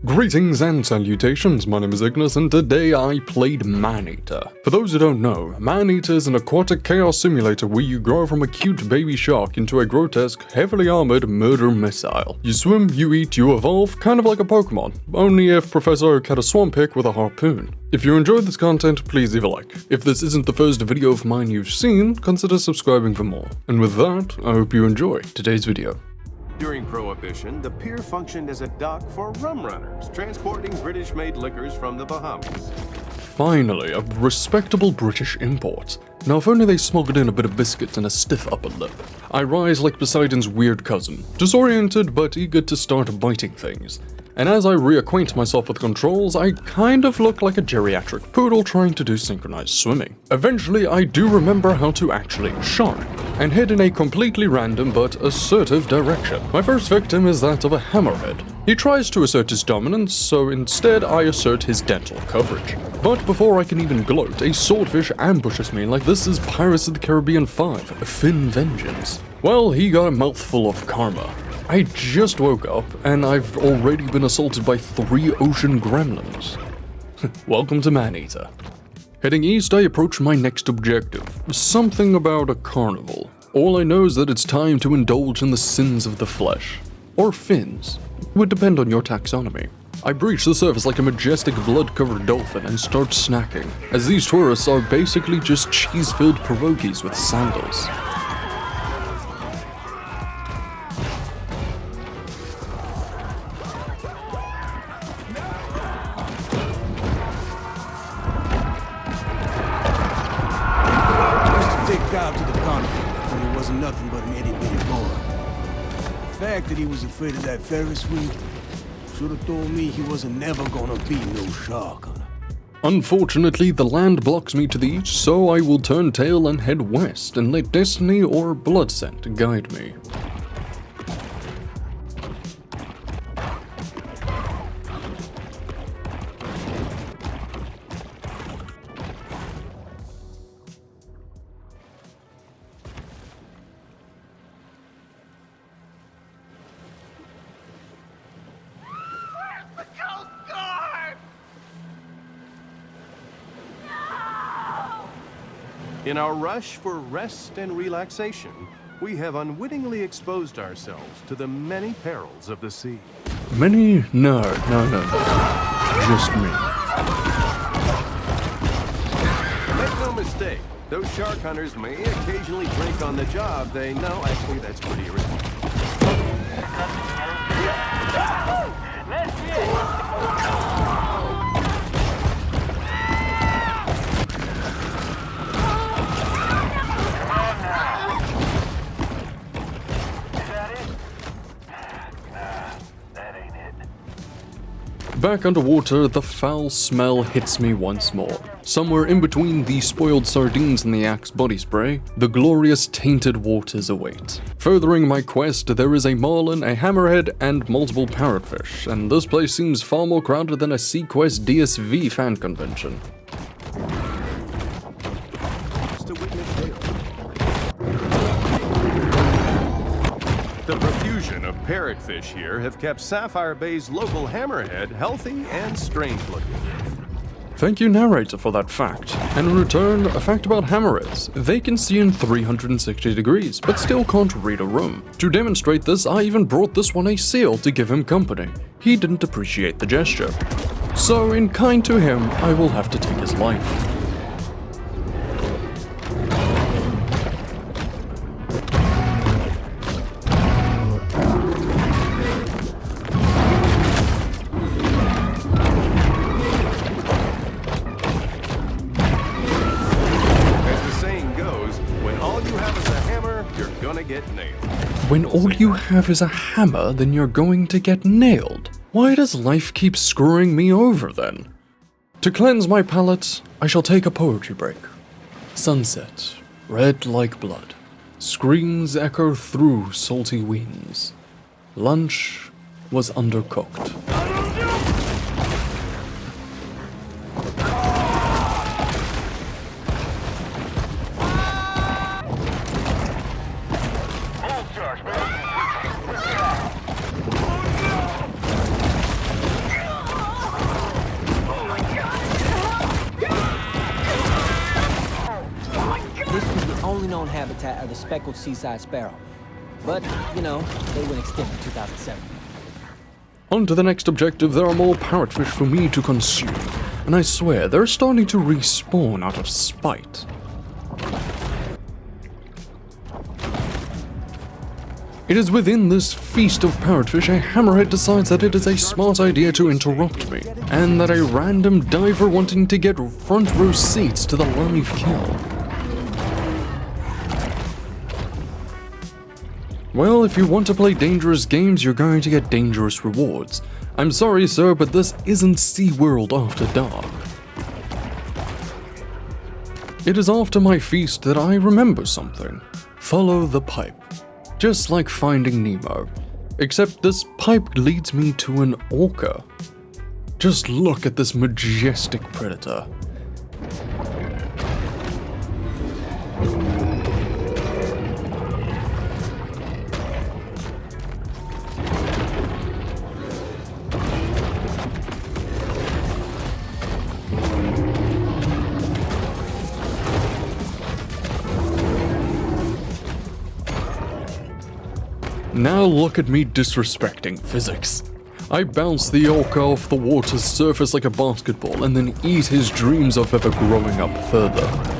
Greetings and salutations, my name is Ignis and today I played Maneater. For those who don't know, Maneater is an aquatic chaos simulator where you grow from a cute baby shark into a grotesque, heavily armored murder missile. You swim, you eat, you evolve, kind of like a Pokémon, only if Professor Oak had a swamp hick with a harpoon. If you enjoyed this content, please leave a like. If this isn't the first video of mine you've seen, consider subscribing for more. And with that, I hope you enjoy today's video. During Prohibition, the pier functioned as a dock for rum runners, transporting British-made liquors from the Bahamas. Finally, a respectable British import. Now if only they smuggled in a bit of biscuit and a stiff upper lip. I rise like Poseidon's weird cousin, disoriented but eager to start biting things. And as I reacquaint myself with controls, I kind of look like a geriatric poodle trying to do synchronized swimming. Eventually, I do remember how to actually shark, and head in a completely random but assertive direction. My first victim is that of a hammerhead. He tries to assert his dominance, so instead I assert his dental coverage. But before I can even gloat, a swordfish ambushes me like this is Pirates of the Caribbean 5, Fin Vengeance. Well, he got a mouthful of karma. I just woke up, and I've already been assaulted by 3 ocean gremlins. Welcome to Maneater. Heading east, I approach my next objective. Something about a carnival. All I know is that it's time to indulge in the sins of the flesh. Or fins. Would depend on your taxonomy. I breach the surface like a majestic blood-covered dolphin and start snacking, as these tourists are basically just cheese-filled pierogies with sandals. Nothing but an itty-bitty boy. The fact that he was afraid of that Ferris wheel should have told me he wasn't never gonna be no shark hunter. Unfortunately, the land blocks me to the east, so I will turn tail and head west and let destiny or blood scent guide me. In our rush for rest and relaxation, we have unwittingly exposed ourselves to the many perils of the sea. Many? No. Just me. Make no mistake, those shark hunters may occasionally drink on the job. No, actually, that's pretty irresponsible. Back underwater, the foul smell hits me once more. Somewhere in between the spoiled sardines and the Axe body spray, the glorious tainted waters await. Furthering my quest, there is a marlin, a hammerhead, and multiple parrotfish, and this place seems far more crowded than a SeaQuest DSV fan convention. The profusion of parrotfish here have kept Sapphire Bay's local hammerhead healthy and strange-looking. Thank you, narrator, for that fact. And in return, a fact about hammerheads. They can see in 360 degrees, but still can't read a room. To demonstrate this, I even brought this one a seal to give him company. He didn't appreciate the gesture. So, in kind to him, I will have to take his life. When all you have is a hammer, then you're going to get nailed. Why does life keep screwing me over then? To cleanse my palate, I shall take a poetry break. Sunset, red like blood. Screams echo through salty winds. Lunch was undercooked. only known habitat of the speckled seaside sparrow. But, you know, they went extinct in 2007. On to the next objective. There are more parrotfish for me to consume, and I swear they're starting to respawn out of spite. It is within this feast of parrotfish a hammerhead decides that it is a smart idea to interrupt me, and that a random diver wanting to get front row seats to the live kill. Well, if you want to play dangerous games, you're going to get dangerous rewards. I'm sorry, sir, but this isn't SeaWorld after dark. It is after my feast that I remember something. Follow the pipe. Just like Finding Nemo. Except this pipe leads me to an orca. Just look at this majestic predator. Now look at me disrespecting physics. I bounce the orca off the water's surface like a basketball and then eat his dreams of ever growing up further.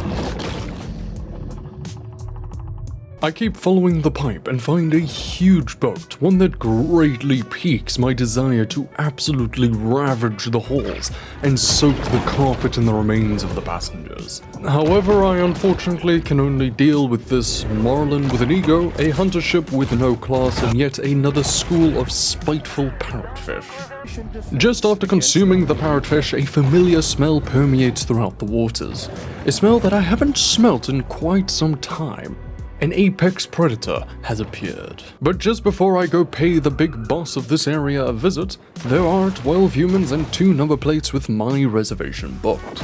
I keep following the pipe and find a huge boat, one that greatly piques my desire to absolutely ravage the hulls and soak the carpet in the remains of the passengers. However, I unfortunately can only deal with this marlin with an ego, a hunter ship with no class, and yet another school of spiteful parrotfish. Just after consuming the parrotfish, a familiar smell permeates throughout the waters. A smell that I haven't smelt in quite some time. An apex predator has appeared. But just before I go pay the big boss of this area a visit, there are 12 humans and 2 number plates with my reservation booked.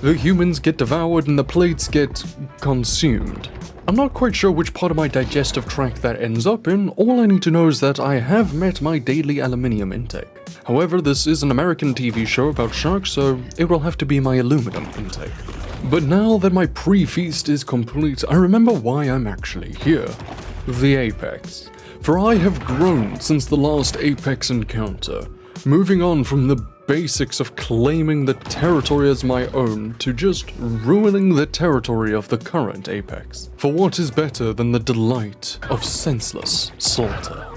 The humans get devoured and the plates get consumed. I'm not quite sure which part of my digestive tract that ends up in. All I need to know is that I have met my daily aluminium intake. However, this is an American TV show about sharks, so it will have to be my aluminum intake. But now that my pre-feast is complete, I remember why I'm actually here. The apex. For I have grown since the last apex encounter, moving on from the basics of claiming the territory as my own to just ruining the territory of the current apex. For what is better than the delight of senseless slaughter?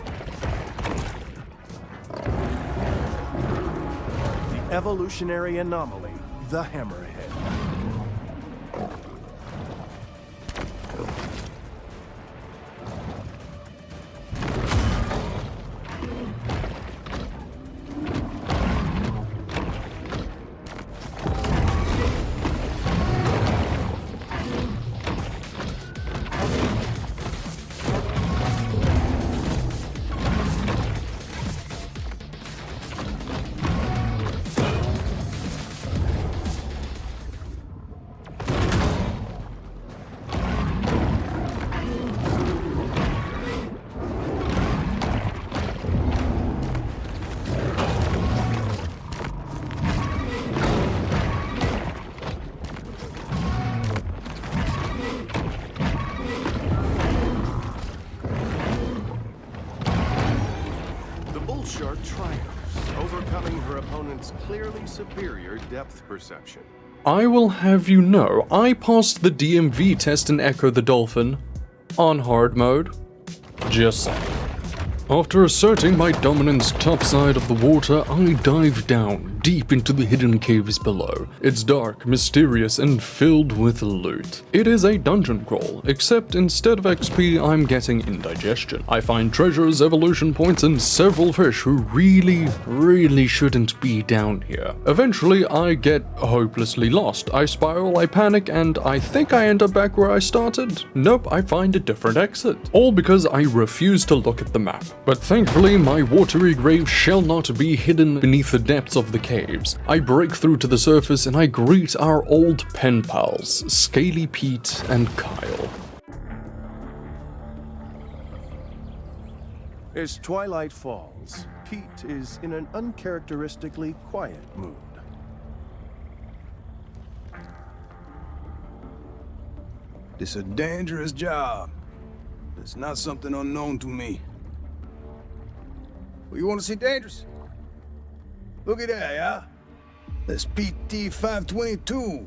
The evolutionary anomaly, the hammerhead. Shark triumphs, overcoming her opponent's clearly superior depth perception. I will have you know, I passed the DMV test in Echo the Dolphin on hard mode. Just saying. After asserting my dominance topside of the water, I dive down, deep into the hidden caves below. It's dark, mysterious, and filled with loot. It is a dungeon crawl, except instead of XP, I'm getting indigestion. I find treasures, evolution points, and several fish who really shouldn't be down here. Eventually, I get hopelessly lost. I spiral, I panic, and I think I end up back where I started. Nope, I find a different exit. All because I refuse to look at the map. But thankfully, my watery grave shall not be hidden beneath the depths of the caves. I break through to the surface and I greet our old pen pals, Scaly Pete and Kyle. As twilight falls, Pete is in an uncharacteristically quiet mood. This a dangerous job. It's not something unknown to me. Well, you want to see dangerous? Look at that, yeah? That's PT 522.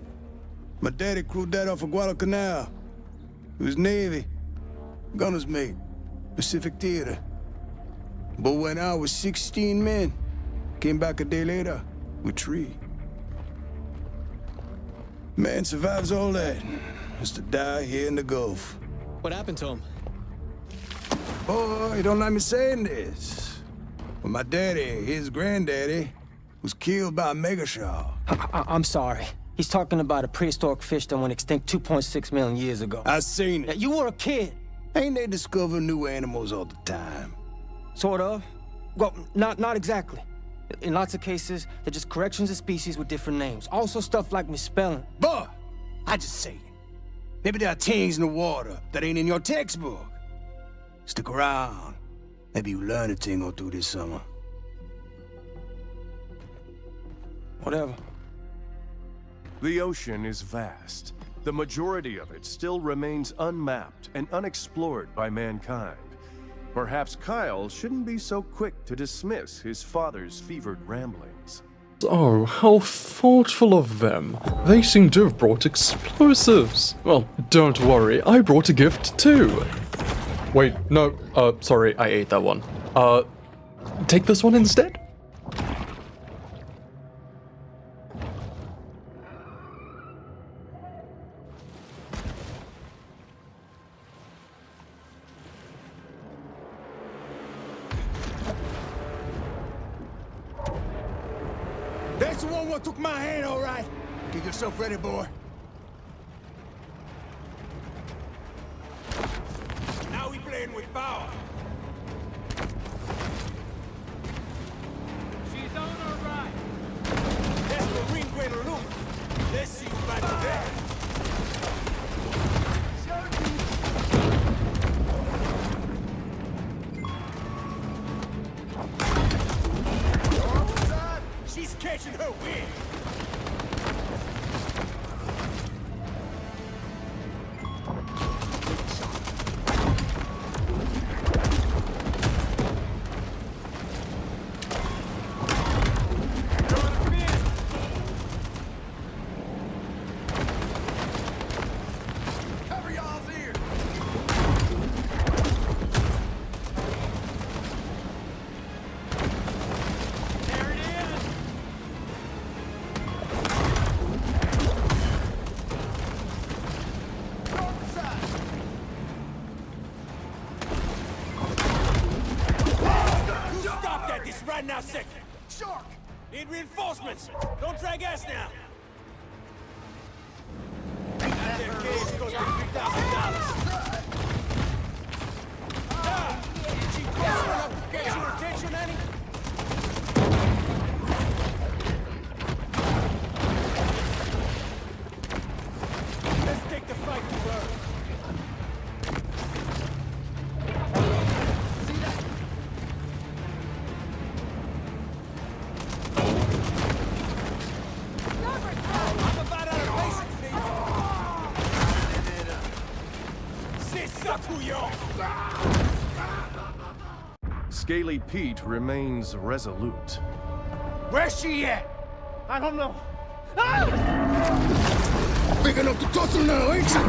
My daddy crewed that off of Guadalcanal. He was Navy. Gunner's mate. Pacific Theater. But when I was 16 men, came back a day later with 3. Man survives all that. Just to die here in the Gulf. What happened to him? Boy, you don't like me saying this. But my daddy, his granddaddy, was killed by a mega shark. I'm sorry. He's talking about a prehistoric fish that went extinct 2.6 million years ago. I seen it. You were a kid. Ain't they discover new animals all the time? Sort of. Well, not exactly. In lots of cases, they're just corrections of species with different names. Also stuff like misspelling. Boy, I just say it. Maybe there are things in the water that ain't in your textbook. Stick around. Maybe you learn a thing or two this summer. Whatever. The ocean is vast. The majority of it still remains unmapped and unexplored by mankind. Perhaps Kyle shouldn't be so quick to dismiss his father's fevered ramblings. Oh, how thoughtful of them. They seem to have brought explosives. Well, don't worry, I brought a gift too. Wait, no, sorry, I ate that one. Take this one instead? That's the one what took my hand, all right. Get yourself ready, boy. Now we playing with power. She's on her right. That's Marine Grade aluminum. Let's see who's right to that. She's catching her wind. Cover y'all's ears. There it is. You stop that this right now, second. Shark! Need reinforcements! Don't drag ass now! That there cage cost me $3,000. Did she close enough to get your attention, Annie? Let's take the fight to her. I'm about out of patience, Nate. C'est ça, couillon! Scaly Pete remains resolute. Where's she at? I don't know. Big enough to tussle now, ain't you?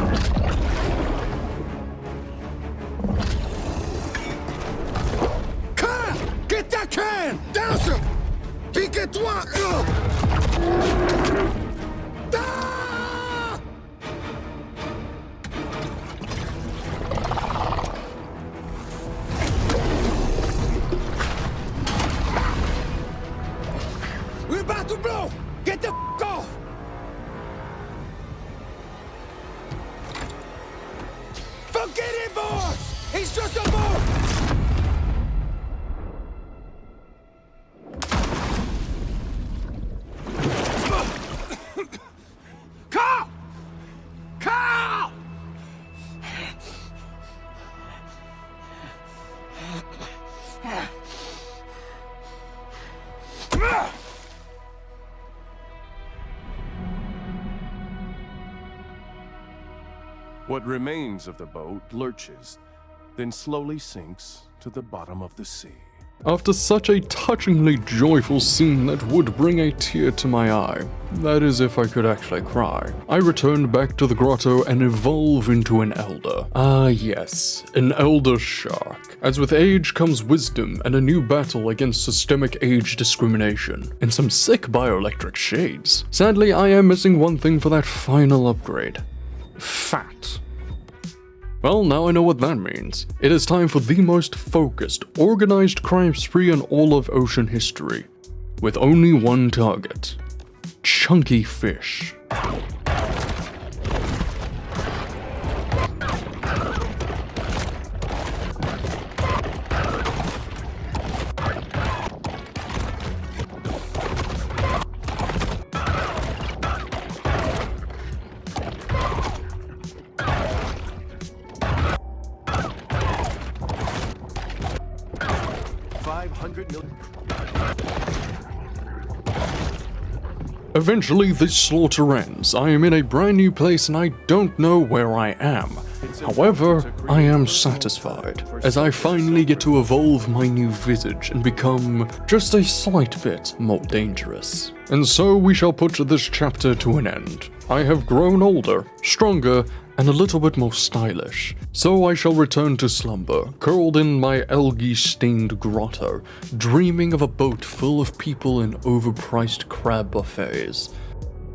Can! Get that can! Down, sir! PK! toi! Ah! We're about to blow! Get the f off! Forget it, boss! He's just a boat! Carl! Carl! What remains of the boat lurches, then slowly sinks to the bottom of the sea. After such a touchingly joyful scene that would bring a tear to my eye, that is if I could actually cry, I returned back to the grotto and evolve into an elder. Ah yes, an elder shark. As with age comes wisdom and a new battle against systemic age discrimination, and some sick bioelectric shades. Sadly, I am missing one thing for that final upgrade. Fat. Well, now I know what that means. It is time for the most focused, organized crime spree in all of ocean history, with only one target: chunky fish. Eventually, this slaughter ends. I am in a brand new place and I don't know where I am. However, I am satisfied, as I finally get to evolve my new visage and become just a slight bit more dangerous. And so we shall put this chapter to an end. I have grown older, stronger, and a little bit more stylish. So I shall return to slumber, curled in my algae-stained grotto, dreaming of a boat full of people in overpriced crab buffets.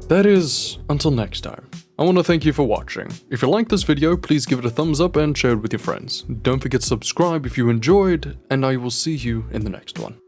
That is, until next time. I want to thank you for watching. If you liked this video, please give it a thumbs up and share it with your friends. Don't forget to subscribe if you enjoyed, and I will see you in the next one.